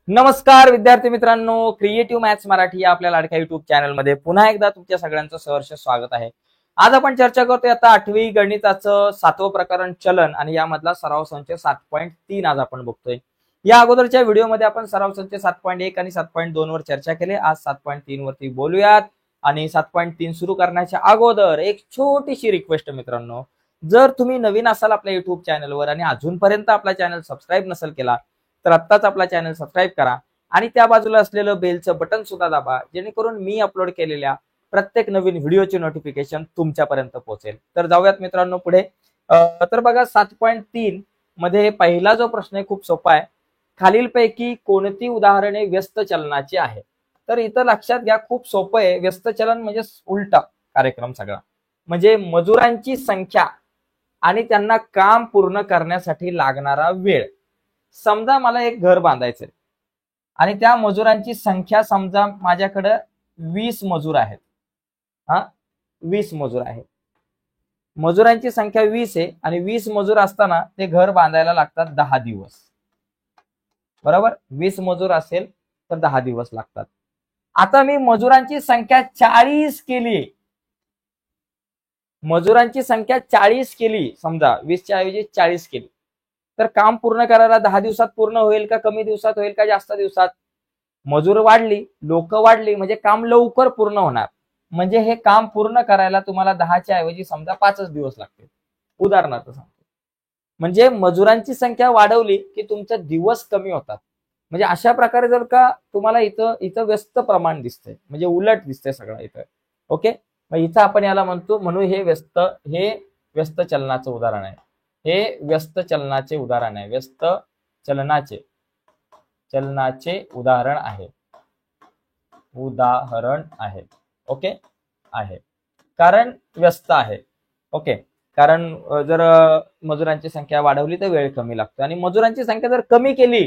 नमस्कार विद्यार्थी मित्रांनो, क्रिएटिव्ह मॅथ्स मराठी या आपल्या लाडक्या युट्यूब चॅनलमध्ये पुन्हा एकदा तुमच्या सगळ्यांचं सहर्ष स्वागत आहे। आज आपण चर्चा करतोय आता 8वी गणिताचं 7वं प्रकरण चलन आणि यामधला सराव संच 7.3 आज आपण बघतोय। या अगोदरच्या व्हिडिओमध्ये आपण सराव संच 7.1 आणि 7.2 वर चर्चा केली। आज 7.3 वरती बोलूयात आणि 7.3 सुरू करण्याच्या अगोदर एक छोटीशी रिक्वेस्ट मित्रांनो, जर तुम्ही नवीन असाल आपल्या युट्यूब चॅनलवर आणि अजूनपर्यंत आपला चॅनल सबस्क्राईब नसेल केला तर आत्ताच आपला चॅनल सबस्क्राईब करा आणि त्या बाजूला असलेलं बेलचं बटन सुद्धा दाबा, जेणेकरून मी अपलोड केलेल्या प्रत्येक नवीन व्हिडिओची नोटिफिकेशन तुमच्यापर्यंत पोहोचेल। तर जाऊयात मित्रांनो पुढे। तर बघा 7.3 मध्ये पहिला जो प्रश्न आहे खूप सोपा आहे। खालीलपैकी कोणती उदाहरणे व्यस्त चलनाची आहे? तर इथं लक्षात घ्या, खूप सोपं आहे। व्यस्त चलन म्हणजे उलटा कार्यक्रम सगळा, म्हणजे मजुरांची संख्या आणि त्यांना काम पूर्ण करण्यासाठी लागणारा वेळ। समजा मला एक घर बांधायचंय आणि त्या मजुरांची संख्या समजा माझ्याकडे 20 मजूर आहेत। 20 मजूर आहेत, मजुरांची संख्या 20 आहे आणि 20 मजूर असताना ते घर बांधायला लागतात 10 दिवस, बरोबर। 20 मजूर असेल तर 10 दिवस लागतात। आता मी मजुरांची संख्या 40 केली, मजुरांची संख्या 40 केली, समजा 20 च्या ऐवजी 40 केली, तर काम पूर्ण करायला 10 दिवसात पूर्ण होईल का कमी दिवसात होईल का जास्त दिवसात? मजूर वाढली, लोक वाढली, म्हणजे काम लवकर पूर्ण होणार। म्हणजे हे काम पूर्ण करायला तुम्हाला 10 च्या ऐवजी समजा 5 दिवस लागतील, उदाहरणार्थ सांगतो। म्हणजे मजुरांची संख्या वाढवली की तुमचे दिवस कमी होतात। म्हणजे अशा प्रकारे जर का तुम्हाला इथं व्यस्त प्रमाण दिसतंय, म्हणजे उलट दिसतंय सगळं इथं, ओके। मग इथं आपण याला म्हणून हे व्यस्त चलनाचं उदाहरण आहे। हे व्यस्त चलनाचे उदाहरण आहे, व्यस्त चलनाचे उदाहरण आहे, ओके आहे, कारण व्यस्त आहे, ओके। कारण जर मजुरांची संख्या वाढवली तर वेळ कमी लागतो आणि मजुरांची संख्या जर कमी केली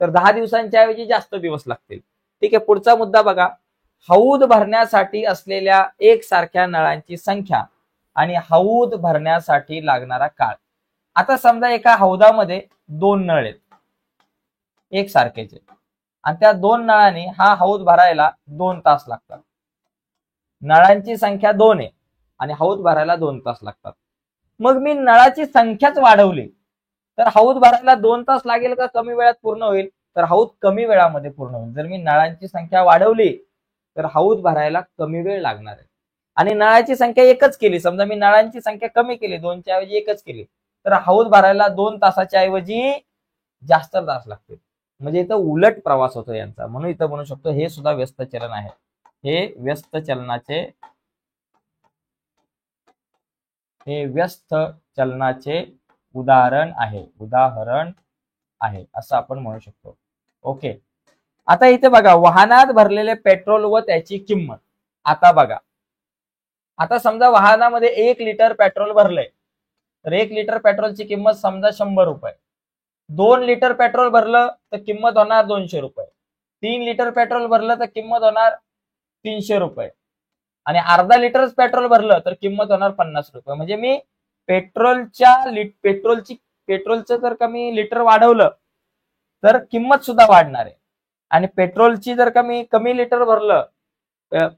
तर 10 दिवसांच्या ऐवजी जास्त दिवस लागतील। ठीक आहे, पुढचा मुद्दा बघा। हौद भरण्यासाठी असलेल्या एकसारख्या नळांची संख्या आणि हौद भरण्यासाठी लागणारा काळ। आता समजा एका हौदामध्ये 2 नळ आहेत एकसारखेचे आणि त्या 2 नळांनी हा हौद भरायला 2 तास लागतात। नळांची संख्या 2 आहे आणि हौद भरायला 2 तास लागतात। मग मी नळाची संख्याच वाढवली तर हौद भरायला 2 तास लागेल का कमी वेळात पूर्ण होईल? तर हौद कमी वेळामध्ये पूर्ण होईल। जर मी नळांची संख्या वाढवली तर हौद भरायला कमी वेळ लागणार आहे आणि नळाची संख्या एकच केली, समजा मी नळांची संख्या कमी केली, 2 च्या ऐवजी एकच केली, तर हौद भरायला 2 तासाच्या ऐवजी जास्त तास लागतील। म्हणजे इथं उलट प्रवास होतो यांचा, म्हणून इथं म्हणू शकतो हे सुद्धा व्यस्त चलन आहे। हे व्यस्त चलनाचे उदाहरण आहे असं आपण म्हणू शकतो, ओके। आता इथे बघा, वाहनात भरलेले पेट्रोल व त्याची किंमत। आता बघा, आता समजा वाहनामध्ये 1 लिटर पेट्रोल भरलंय तर 1 लिटर पेट्रोलची किंमत समजा 100 रुपये। 2 लिटर पेट्रोल भरलं तर किंमत होणार 200 रुपये। 3 लिटर पेट्रोल भरलं तर किंमत होणार 300 रुपये आणि अर्धा लिटर पेट्रोल भरलं तर किंमत होणार 50 रुपये। म्हणजे मी पेट्रोलचं जर का मी लिटर वाढवलं तर किंमत सुद्धा वाढणार आहे आणि पेट्रोलची जर का मी कमी लिटर भरलं,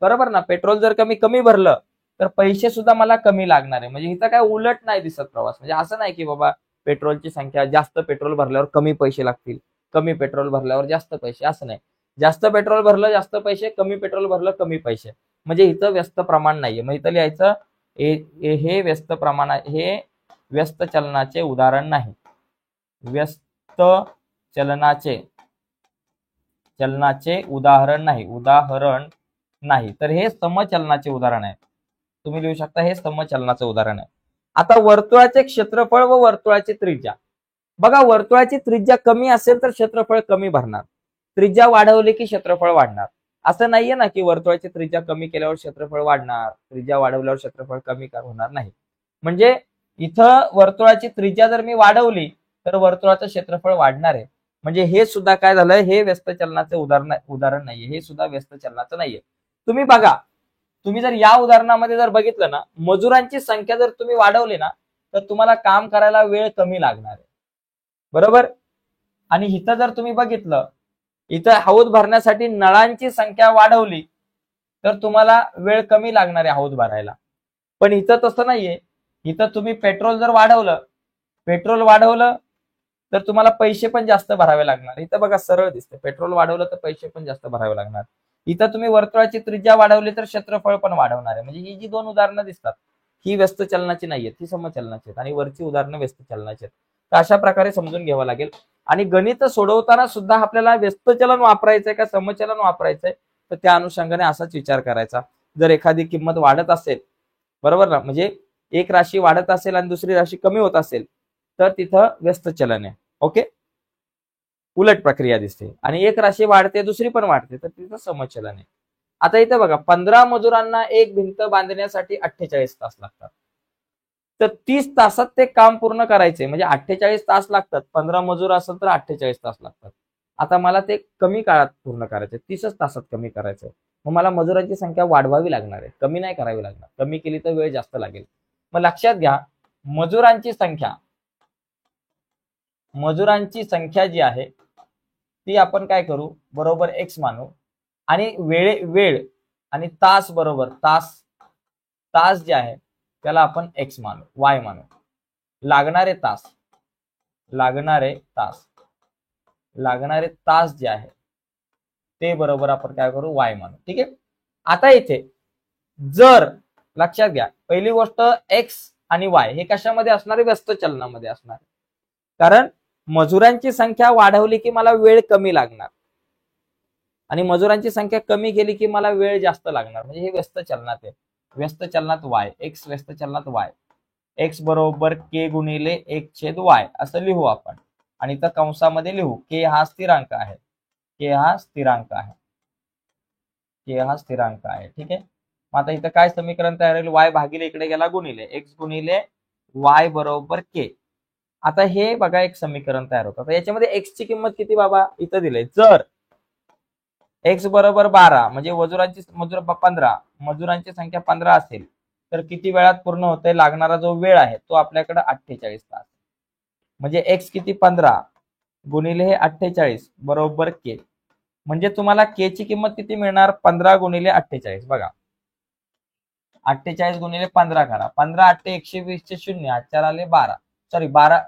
बरोबर ना, पेट्रोल जर का मी कमी भरलं तर पैसे सुद्धा मला कमी लागणार आहे। म्हणजे इथं काय उलट नाही दिसत प्रवास। म्हणजे असं नाही की बाबा पेट्रोलची संख्या जास्त पेट्रोल भरल्यावर कमी पैसे लागतील, कमी पेट्रोल भरल्यावर जास्त पैसे, असं नाही। जास्त पेट्रोल भरलं जास्त पैसे, कमी पेट्रोल भरलं कमी पैसे, म्हणजे इथं व्यस्त प्रमाण नाहीये। मग इथं लिहायचं हे व्यस्त प्रमाण, हे व्यस्त चलनाचे उदाहरण नाही, व्यस्त चलनाचे उदाहरण नाही, तर हे समचलनाचे उदाहरण आहे। तुम्ही लिहू शकता हे समचलनाचं उदाहरण आहे। आता वर्तुळाचे क्षेत्रफळ व वर्तुळाची त्रिज्या बघा। वर्तुळाची त्रिज्या कमी असेल तर क्षेत्रफळ कमी भरणार, त्रिज्या वाढवली की क्षेत्रफळ वाढणार। असं नाहीये ना की वर्तुळाची त्रिज्या कमी केल्यावर क्षेत्रफळ वाढणार, त्रिज्या वाढवल्यावर क्षेत्रफळ कमी होणार नाही। म्हणजे इथं वर्तुळाची त्रिज्या जर मी वाढवली तर वर्तुळाचं क्षेत्रफळ वाढणार आहे। म्हणजे हे सुद्धा काय झालं, हे व्यस्त चलनाचे उदाहरण नाहीये, हे सुद्धा व्यस्त चलनाचं नाहीये। तुम्ही बघा, तुम्ही जर या उदाहरणामध्ये जर बघितलं ना, मजुरांची संख्या जर तुम्ही वाढवली ना तर तुम्हाला काम करायला वेळ कमी लागणार आहे, बरोबर। आणि इथं जर तुम्ही बघितलं इथं हौद भरण्यासाठी नळांची संख्या वाढवली तर तुम्हाला वेळ कमी लागणार आहे हौद भरायला. पण इथं तसं नाहीये. इथं तुम्ही पेट्रोल वाढवलं तर तुम्हाला पैसे पण जास्त भरावे लागणार. इथं बघा सरळ दिसते, पेट्रोल वाढवलं तर पैसे पण जास्त भरावे लागणार. इथं तुम्ही वर्तुळाची त्रिज्या वाढवली तर क्षेत्रफळ पण वाढवणार आहे. म्हणजे ही जी दोन उदाहरणं दिसतात ही व्यस्त चलनाची नाहीयेत, ही समचलनाची आहेत आणि वरची उदाहरणं व्यस्त चलनाची आहेत. तर अशा प्रकारे समजून घ्यावं लागेल. आणि गणित सोडवताना सुद्धा आपल्याला व्यस्त चलन वापरायचंय का समचलन वापरायचंय, तर त्या अनुषंगाने असाच विचार करायचा. जर एखादी किंमत वाढत असेल, बरोबर ना, म्हणजे एक राशी वाढत असेल आणि दुसरी राशी कमी होत असेल तर तिथं व्यस्त चलन आहे. ओके, उलट प्रक्रिया दिसते. आणि एक राशी वाढते दुसरी पण वाढते तर तिथं समचलन आहे. आता इथे बघा 15 मजुरांना एक भिंत बांधण्यासाठी 48 तास लागतात. तर 30 तासात ते काम पूर्ण करायचे, म्हणजे 48 तास लागतात. 15 मजूर असेल तर 48 तास लागतात. आता मला ते कमी काळात पूर्ण करायचे, 30च तासात कमी करायचंय. मग मला मजुरांची संख्या वाढवावी लागणार आहे, कमी नाही करावी लागणार. कमी केली तर वेळ जास्त लागेल. मग लक्षात घ्या, मजुरांची संख्या जी आहे ती आपण काय करू, बरोबर एक्स मानू. आणि वेळ आणि तास बरोबर तास जे आहे त्याला आपण एक्स मानू, वाय मानू. लागणारे तास जे आहे ते बरोबर आपण काय करू, वाय मानू. ठीक आहे. आता इथे जर लक्षात घ्या, पहिली गोष्ट एक्स आणि वाय हे कशामध्ये असणार, व्यस्त चलनामध्ये असणार. कारण मजुरांची संख्या वाढवली की मला वेळ कमी लागणार आणि मजुरांची संख्या कमी केली की मला वेळ जास्त लागणार. म्हणजे हे व्यस्त चलनात आहे. व्यस्त चलनात वाय, एक्स व्यस्त चलनात वाय, एक्स बरोबर के गुणिले 1/y असं लिहू आपण. आणि इथं कंसामध्ये लिहू के हा स्थिरांक आहे. ठीक आहे. मग आता इथं काय समीकरण तयार होईल, वाय भागिले इकडे गेला गुणिले एक्स गुणिले वाय बरोबर के. आता हे बघा एक समीकरण तयार होतं. तर याच्यामध्ये एक्स ची किंमत किती बाबा इथं दिले. जर एक्स बरोबर 12 म्हणजे मजुरांची संख्या 15 असेल तर किती वेळात पूर्ण होते, लागणारा जो वेळ आहे तो आपल्याकडे 48 तास. म्हणजे एक्स किती 15 गुणिले हे 48 बरोबर के. म्हणजे तुम्हाला के ची किंमत किती मिळणार, 15 गुणिले 48. बघा 48 गुणिले 15 करा, 15 8 120 चे 0, 8 4 आले 12, सॉरी 12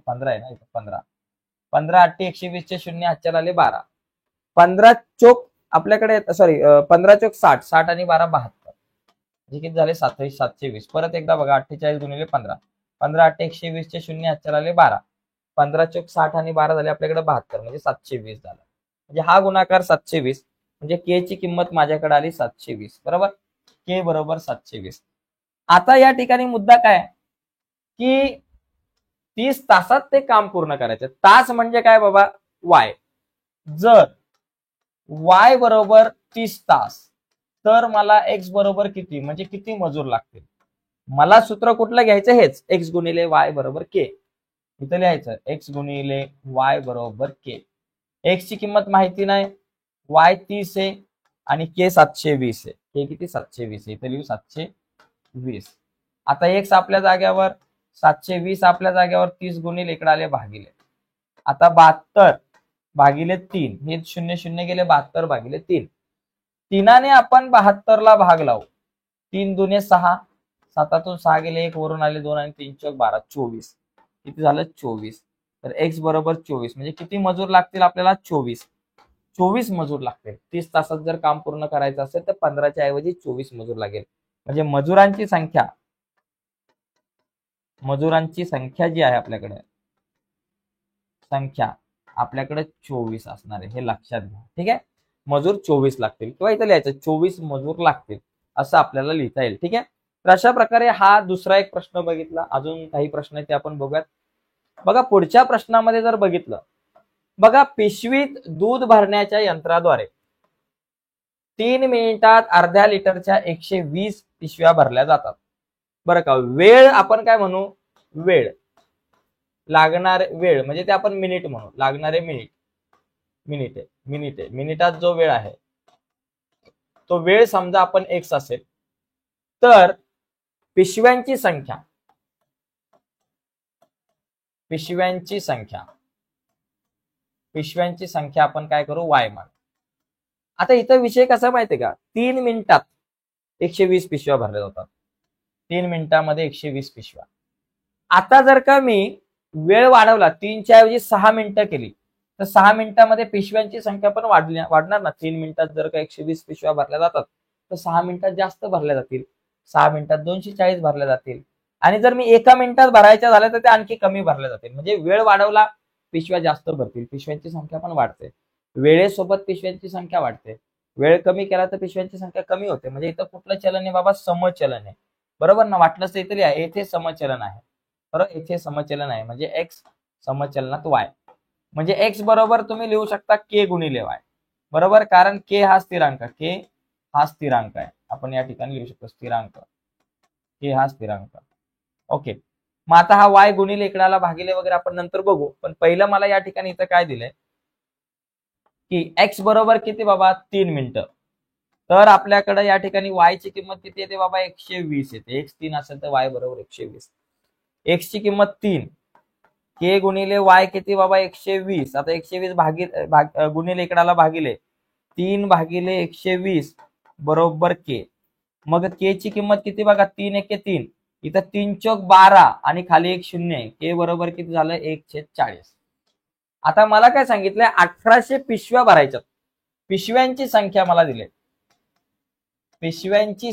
15 आहे ना इथे, 15 8 120 चे 0, 8 4 आले 12, 15 चोक आपल्याकडे सॉरी 15 चोक 60, 60 आणि 12 72, म्हणजे किती झाले 27 720. परत एकदा बघा 48 गुणिले 15, 15 8 120 चे 0, 8 4 आले 12, 15 चोक 60 आणि 12 झाले आपल्याकडे 72, म्हणजे 720 झाला. म्हणजे हा गुणाकार 720, म्हणजे के ची किंमत माझ्याकडे आली 720. बरोबर, के बरोबर 720. आता या ठिकाणी मुद्दा काय की 30 तासात ते काम पूर्ण करायचं. तास म्हणजे काय बाबा, वाय. जर वाय बरोबर 30 तास तर मला एक्स बरोबर किती, म्हणजे किती मजूर लागतील. मला सूत्र कुठलं घ्यायचं, हेच एक्स गुणिले वाय बरोबर के. इथं लिहायचं एक्स गुणिले वाय बरोबर के. एक्स ची किंमत माहिती नाही, वाय 30 आहे आणि के 720 आहे. के किती 720 आहे, इथे लिहू 720. आता एक्स आपल्या जाग्यावर, 720 आपल्या जाग्यावर, 30 गुणिले इकडे आले भागिले. आता 72 भागिले 3, हे 0 0 गेले, 72 भागिले 3. 3ने आपण 72 ला भाग लावू. 3 दुने 6, 7तून 6 गेले, 1 वरून आले 2 आणि 3 चौक 12, 24. किती झालं 24. तर एक्स बरोबर 24, म्हणजे किती मजूर लागतील आपल्याला, 24 मजूर लागतील. 30 तासात जर काम पूर्ण करायचं असेल तर 15च्या ऐवजी 24 मजूर लागेल. म्हणजे मजुरांची संख्या जी आहे आपल्याकडे 24 असणार आहे, हे लक्षात घ्या. ठीक आहे, मजूर 24 लागतील, किंवा इथं लिहायचं 24 मजूर लागतील असं आपल्याला लिहिता येईल. ठीक आहे. तर अशा प्रकारे हा दुसरा एक प्रश्न बघितला. अजून काही प्रश्न आहेत ते आपण बघूयात. बघा पुढच्या प्रश्नामध्ये जर बघितलं, बघा पिशवीत दूध भरण्याच्या यंत्राद्वारे 3 मिनिटात अर्ध्या लिटरच्या 120 पिशव्या भरल्या जातात. बरं का, वेळ आपण काय म्हणू, लागणारे वेळ म्हणजे ते आपण मिनिट म्हणू, लागणारे मिनिटात जो वेळ आहे तो वेळ समजा आपण एक्स असेल तर पिशव्यांची संख्या पिशव्यांची संख्या आपण काय करू वाय मानू. आता इथं विषय कसा माहितीये का, 3 मिनिटात 120 पिशव्या भरल्या जातात. 3 मिनिटांमध्ये 120 पिशव्या. आता जर का मी वेळ वाढवला, 3च्या ऐवजी 6 मिनिटं केली, तर 6 मिनिटांमध्ये पिशव्यांची संख्या पण वाढणार ना. 3 मिनिटात जर का 120 पिशव्या भरल्या जातात, तर 6 मिनिटात जास्त भरल्या जातील. 6 मिनिटात 240 भरल्या जातील. आणि जर मी 1 मिनिटात भरायच्या झाल्या तर ते आणखी कमी भरल्या जातील. म्हणजे वेळ वाढवला, पिशव्या जास्त भरतील, पिशव्यांची संख्या पण वाढते. वेळेसोबत पिशव्यांची संख्या वाढते. वेळ कमी केला तर पिशव्यांची संख्या कमी होते. म्हणजे इथं कुठलं चलन आहे बाबा, समचलन आहे. बरोबर ना. वाटलंच इथे लिहा, येथे समचलन आहे. बरोबर, येथे समचलन आहे म्हणजे एक्स समचलनात वाय. म्हणजे एक्स बरोबर तुम्ही लिहू शकता के गुणिले वाय. बरोबर, कारण के हा स्थिरांक आहे. आपण या ठिकाणी लिहू शकतो स्थिरांक, के हा स्थिरांक. ओके. मग आता हा वाय गुणिले इकडाला भागिले वगैरे आपण नंतर बघू. पण पहिलं मला या ठिकाणी इथं काय दिलंय की एक्स बरोबर किती बाबा, 3 मिनिटं. तर आपल्याकडे या ठिकाणी वाय ची किंमत किती येते बाबा, 120 येते. एक्स 3 असेल तर वाय बरोबर 120. एक्स ची किंमत 3, के गुणिले वाय किती बाबा, 120. आता 120 गुणिले इकडाला भागिले 3 भागिले 120 बरोबर के. मग के ची किंमत किती बघा, 3 एके 3, इथं 3 चौक 12 आणि खाली एक शून्य आहे. के बरोबर किती झालं, 1/40. आता मला काय सांगितलंय, 1800 पिशव्या भरायच्यात. पिशव्यांची संख्या मला दिली, पिशव्यांची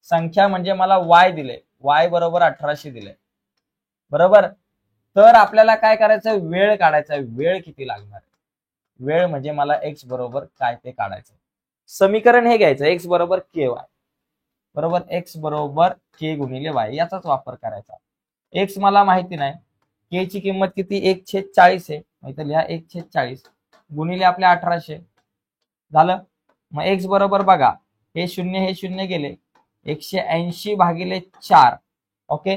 संख्या म्हणजे मला वाय दिले, वाय बरोबर 1800 दिले. बरोबर. तर आपल्याला काय करायचं, वेळ काढायचा. वेळ किती लागणार आहे, वेळ म्हणजे मला एक्स बरोबर काय ते काढायचं. समीकरण हे घ्यायचं, एक्स बरोबर के वाय. बरोबर, एक्स बरोबर के गुणिले वाय याचाच वापर करायचा. एक्स मला माहिती नाही, के ची किंमत किती, 1/40 आहे. इथं लिहा 1/40 गुणिले आपल्या 1800 झालं. मग एक्स बरोबर बघा, हे शून्य गेले, 180 भागिले 4. ओके.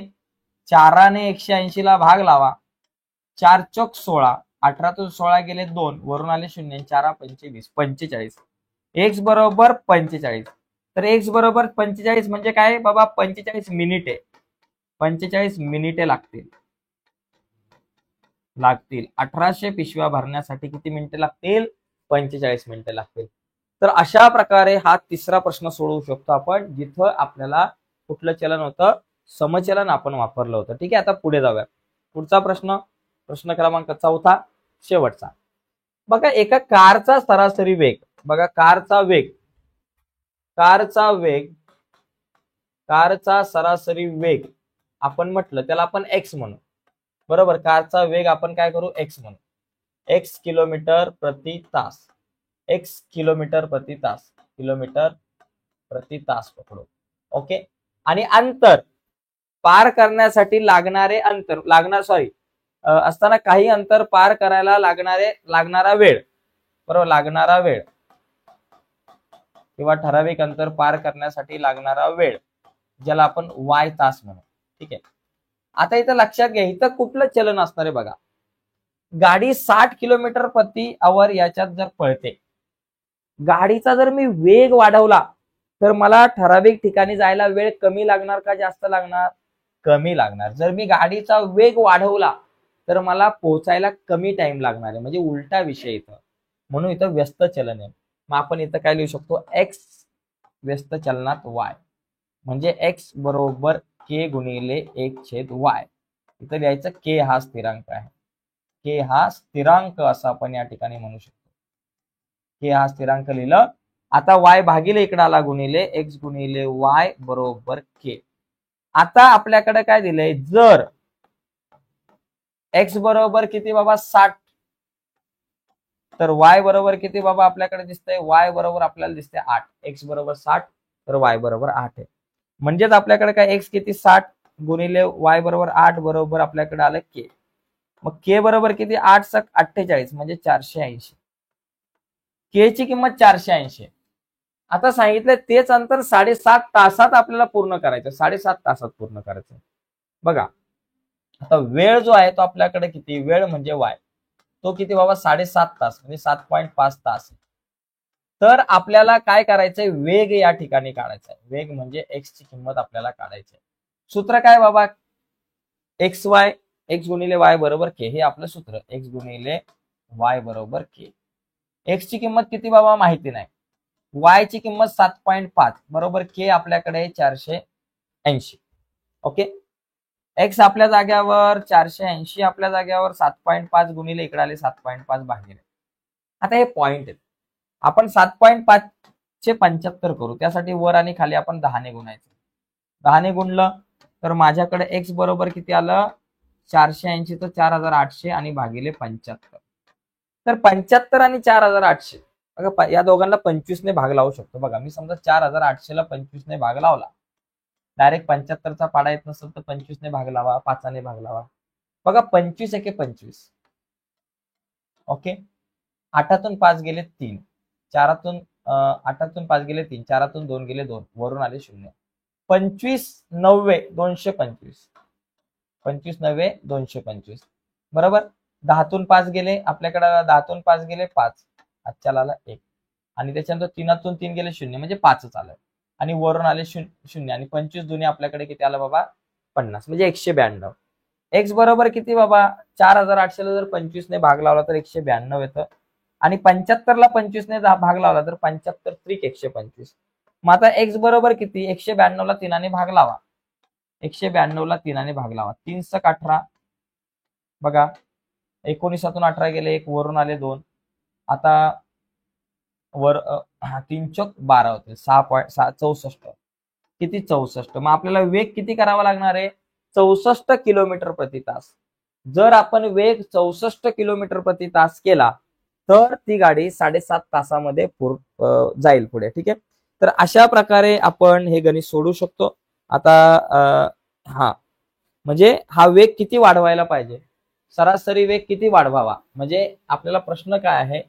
4ने 180 ला भाग लावा, 4 चौक 16, 18तून 16 गेले 2, वरून आले 0, 4 25, 45. एक्स बरोबर 45. तर एक्स बरोबर 45 म्हणजे काय बाबा, 45 मिनिटे. 45 मिनिटे लागतील. 1800 पिशव्या भरण्यासाठी किती मिनिटे लागतील, 45 मिनिटे लागतील. तर अशा प्रकारे हा तिसरा प्रश्न सोडवू शकतो आपण, जिथं आपल्याला कुठलं चलन होतं, समचलन आपण वापरलं होतं. ठीक आहे. आता पुढे जाऊया. पुढचा प्रश्न क्रमांक 4, शेवटचा. बघा, एका कारचा सरासरी वेग, बघा कारचा सरासरी वेग आपण म्हटलं त्याला आपण एक्स म्हणू. बरोबर, कारचा वेग आपण काय करू, एक्स म्हणू. एक्स किलोमीटर प्रति तास, किलोमीटर प्रति तास पकडू. ओके. आणि अंतर पार करण्यासाठी असताना काही अंतर पार करायला लागणारा वेळ. बरोबर, लागणारा वेळ किंवा ठराविक अंतर पार करण्यासाठी लागणारा वेळ, ज्याला आपण वाय तास म्हणू. ठीक आहे. आता इथं लक्षात घ्या, इथं कुठलं चलन असणार आहे बघा. गाडी 60 किलोमीटर प्रति आवर याच्यात जर पळते, गाडीचा जर मी वेग वाढवला तर मला ठराविक ठिकाणी जायला वेळ कमी लागणार का जास्त लागणार, कमी लागणार. जर मी गाडीचा वेग वाढवला तर मला पोहोचायला कमी टाइम लागणार आहे. म्हणजे उलटा विषय इथं, म्हणून इथं व्यस्त चलन आहे. मग आपण इथं काय लिहू शकतो, एक्स व्यस्त चलनात वाय, म्हणजे एक्स बरोबर के गुणिले 1/y. इथं लिहायचं के हा स्थिरांक आहे, के हा स्थिरांक असं आपण या ठिकाणी म्हणू शकतो. के हा स्थिरांक लिहिलं. आता वाय भागिले इकडे आला गुणिले एक्स गुणिले वाय बरोबर के. आता आपल्याकडे काय दिलंय, जर एक्स बरोबर किती बाबा 60, तर वाय बरोबर किती बाबा आपल्याकडे दिसतंय, वाय बरोबर आपल्याला दिसते 8. एक्स बरोबर 60 तर वाय बरोबर 8 आहे. म्हणजेच आपल्याकडे काय एक्स किती 60 गुणिले वाय बरोबर 8 बरोबर आपल्याकडे आलं के. मग के बरोबर किती, 8 × 48 म्हणजे 480. के ची किंमत 480. आता सांगितलं तेच अंतर 7.5 तासात आपल्याला पूर्ण करायचं, 7.5 तासात पूर्ण करायचं. बघा, आता वेळ जो आहे तो आपल्याकडे किती, वेळ म्हणजे वाय, तो किती बाबा 7.5 तास म्हणजे 7.5 तास. तर आपल्याला काय करायचंय, वेग या ठिकाणी काढायचा आहे. वेग म्हणजे एक्स ची किंमत आपल्याला काढायची आहे. सूत्र काय बाबा, एक्स वाय एक्स गुणिले वाय बरोबर के, हे आपलं सूत्र. एक्स गुणिले वाय बरोबर के. एक्स ची किंमत किती बाबा माहिती नाही, वाय ची किंमत 7.5 बरोबर के आपल्याकडे 480. ओके, एक्स आपल्या जाग्यावर 480, आपल्या जाग्यावर 7.5 गुणिले इकडे आले 7.5 भागिले. आता हे पॉइंट आहेत, आपण 7.5 चे 75 करू, त्यासाठी वर आणि खाली आपण 10 ने गुणायचं. 10 ने गुणलं तर माझ्याकडे एक्स बरोबर किती आलं, 480 तर 4800 आणि भागिले 75. तर 75 आणि 4800 बघा, या दोघांना 25 ने भाग लावू शकतो. बघा, मी समजा 4800 ला 25 ने भाग लावला, डायरेक्ट 75चा पाडा येत नसेल तर 25 ने भाग लावा, 5 ने भाग लावा. बघा, 25 एके 25. ओके, 8तून 5 गेले 3, 4तून 8तून 5 गेले 3, 4तून 2 गेले 2, वरून आले 0. 25 9 225, 25 9 225 बरोबर. 10तून 5 गेले आपल्याकडे, 10तून 5 गेले 5, आजच्याला आला 1, आणि त्याच्यानंतर 3तून 3 गेले 0 म्हणजे 5च आलं, आणि वरून आले 0, आणि 25 दुने आपल्याकडे किती आलं बाबा, 50 म्हणजे 192. एक्स बरोबर किती बाबा, 4800 ला जर 25 ने भाग लावला तर 192 येतं, आणि 75 ला 25 ने भाग लावला तर 75 त्रिक 125. मग आता एक्स बरोबर किती, 192 ला 3 ने भाग लावा, 192 ला 3 ने भाग लावा, 3 सक 18. बघा, 19तून 18 गेले 1, वरून आले 2, आता वर 3 चौक 12 होते, 64 किती 64. मग आपल्याला वेग किती करावा लागणार आहे, 64 किलोमीटर प्रति तास. जर आपण वेग 64 किलोमीटर प्रति तास केला तर ती गाडी 7.5 तासामध्ये जाईल पुढे. ठीक आहे, तर अशा प्रकारे आपण हे गणित सोडू शकतो. आता म्हणजे हा वेग किती वाढवायला पाहिजे, सरासरी वेग किती वाढवावा, म्हणजे आपल्याला प्रश्न काय आहे,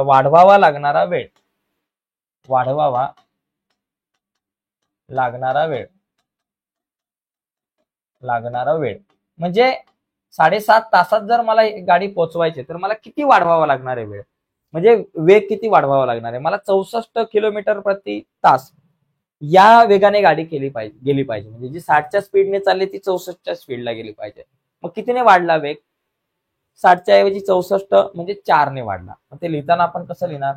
वाढवावा लागणारा वेळ, वाढवावा लागणारा वेळ म्हणजे 7.5 तासात जर मला गाडी पोहोचवायची तर मला किती वाढवावा लागणार आहे वेळ, म्हणजे वेग किती वाढवावा लागणार आहे. मला 64 किलोमीटर प्रति तास या वेगाने गाडी गेली पाहिजे, म्हणजे जी 60च्या स्पीडने चालली ती 64च्या स्पीडला गेली पाहिजे. मग कितीने वाढला वेग, 60च्या ऐवजी 64 म्हणजे 4 ने वाढला. मग ते लिहिताना आपण कसं लिहिणार,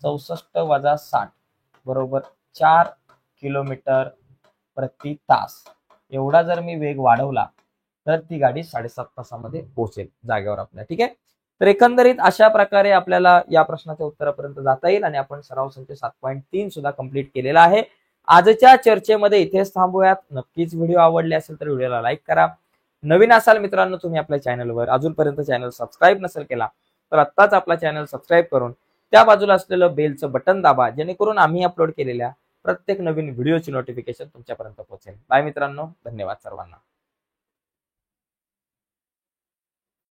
64 वजा 60 बरोबर 4 किलोमीटर प्रति तास. एवढा जर मी वेग वाढवला तर ती गाडी 7.5 तासामध्ये पोहोचेल जागेवर आपल्या. ठीक आहे, तर एकंदरीत अशा प्रकारे आपल्याला या प्रश्नाच्या उत्तरापर्यंत जाता येईल, आणि आपण सराव संच 7.3 सुद्धा कंप्लीट केलेला आहे. आजच्या चर्चेमध्ये इथेच थांबूयात. नक्कीच व्हिडिओ आवडले असेल तर व्हिडिओला लाईक करा. नवीन असाल मित्रांनो तुम्ही आपल्या चॅनलवर, अजूनपर्यंत चॅनल सबस्क्राईब नसेल केला तर आत्ताच आपला चॅनल सबस्क्राईब करून त्या बाजूला असलेलं बेलचं बटन दाबा, जेणेकरून आम्ही अपलोड केलेल्या प्रत्येक नवीन व्हिडिओची नोटिफिकेशन तुमच्यापर्यंत पोहोचेल. बाय मित्रांनो, धन्यवाद सर्वांना.